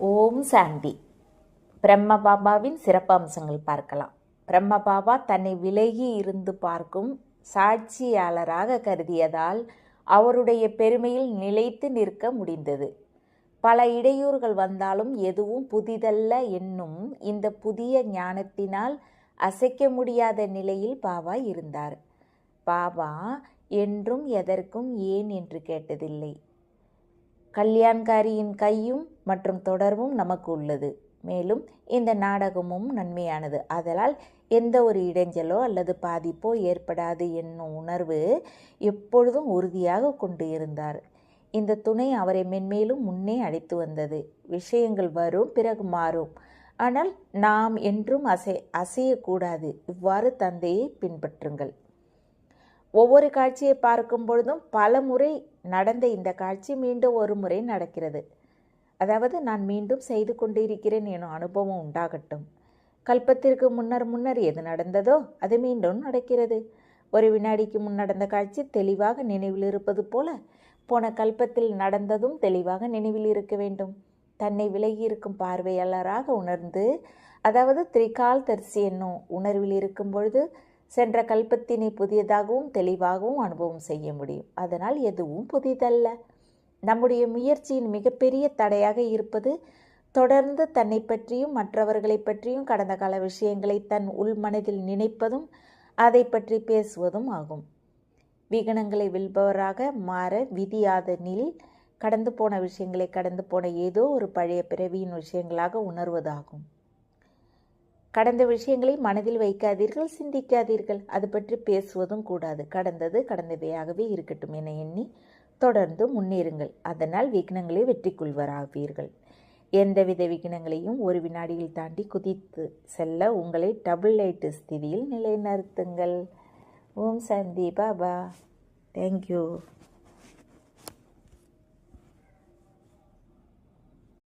ஓம் சாந்தி. பிரம்ம பாபாவின் சிறப்பம்சங்கள் பார்க்கலாம். பிரம்ம பாபா தன்னை விலகி இருந்து பார்க்கும் சாட்சியாளராக கருதியதால் அவருடைய பெருமையில் நிலைத்து நிற்க முடிந்தது. பல இடையூறுகள் வந்தாலும் எதுவும் புதிதல்ல என்னும் இந்த புதிய ஞானத்தினால் அசைக்க முடியாத நிலையில் பாபா இருந்தார். பாபா என்றும் எதற்கும் ஏன் என்று கேட்டதில்லை. கல்யாண்காரியின் கையும் மற்றும் தொடர்பும் நமக்கு உள்ளது. மேலும் இந்த நாடகமும் நன்மையானது. ஆதலால் எந்த ஒரு இடைஞ்சலோ அல்லது பாதிப்போ ஏற்படாது என்னும் உணர்வு எப்பொழுதும் உறுதியாக கொண்டு இருந்தார். இந்த துணை அவரை மென்மேலும் முன்னே அழைத்து வந்தது. விஷயங்கள் வரும், பிறகு மாறும். ஆனால் நாம் என்றும் அசையக்கூடாது. இவ்வாறு தந்தையை பின்பற்றுங்கள். ஒவ்வொரு காட்சியை பார்க்கும் பொழுதும் பல முறை நடந்த இந்த காட்சி மீண்டும் ஒரு முறை நடக்கிறது. அதாவது நான் மீண்டும் செய்து கொண்டிருக்கிறேன் எனும் அனுபவம் உண்டாகட்டும். கல்பத்திற்கு முன்னர் எது நடந்ததோ அது மீண்டும் நடக்கிறது. ஒரு வினாடிக்கு முன் நடந்த காட்சி தெளிவாக நினைவில் இருப்பது போல போன கல்பத்தில் நடந்ததும் தெளிவாக நினைவில் இருக்க வேண்டும். தன்னை விலகி இருக்கும் பார்வையாளராக உணர்ந்து, அதாவது திரிகால் தரிசி என்னும் உணர்வில் இருக்கும் பொழுது சென்ற கல்பத்தினை புதியதாகவும் தெளிவாகவும் அனுபவம் செய்ய முடியும். அதனால் எதுவும் புதிதல்ல. நம்முடைய முயற்சியின் மிகப்பெரிய தடையாக இருப்பது தொடர்ந்து தன்னை பற்றியும் மற்றவர்களை பற்றியும் கடந்த கால விஷயங்களை தன் உள்மனதில் நினைப்பதும் அதை பற்றி பேசுவதும் ஆகும். விகனங்களை வெல்பவராக மாற விதியாதனில் கடந்து போன விஷயங்களை கடந்து போன ஏதோ ஒரு பழைய பிறவியின் விஷயங்களாக உணர்வதாகும். கடந்த விஷயங்களை மனதில் வைக்காதீர்கள், சிந்திக்காதீர்கள். அது பற்றி பேசுவதும் கூடாது. கடந்தது கடந்தவையாகவே இருக்கட்டும் என எண்ணி தொடர்ந்து முன்னேறுங்கள். அதனால் விக்னங்களை வெற்றி கொள்வராவீர்கள். எந்தவித விக்னங்களையும் ஒரு வினாடியில் தாண்டி குதித்து செல்ல உங்களை டபுள் லைட் ஸ்திதியில் நிலைநிறுத்துங்கள். ஓம் சாந்தி பாபா. தேங்க்யூ.